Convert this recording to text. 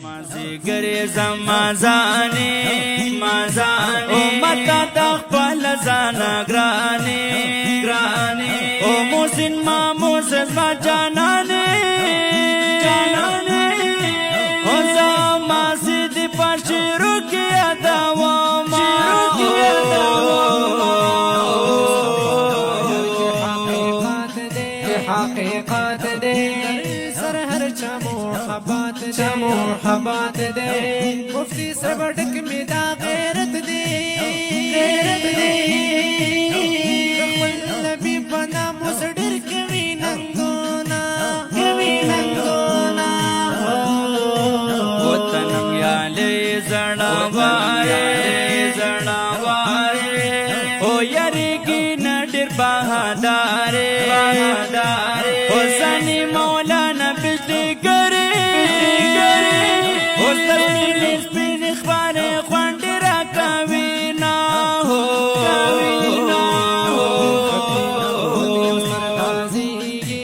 مازیګری زمازانی مازانی متا تخپل ځان ګرانی ګرانی او موسین ما موسز ما جانانه جانانه او زما سید پښرو کې ادا و ما حقیقت دے سر ہر محبت دے مفتی سر بڑک میں دا غیرت دے غیرت دے رخوال نبی بنا مسڈر کوي ننگونا وطنم یا لے زڑا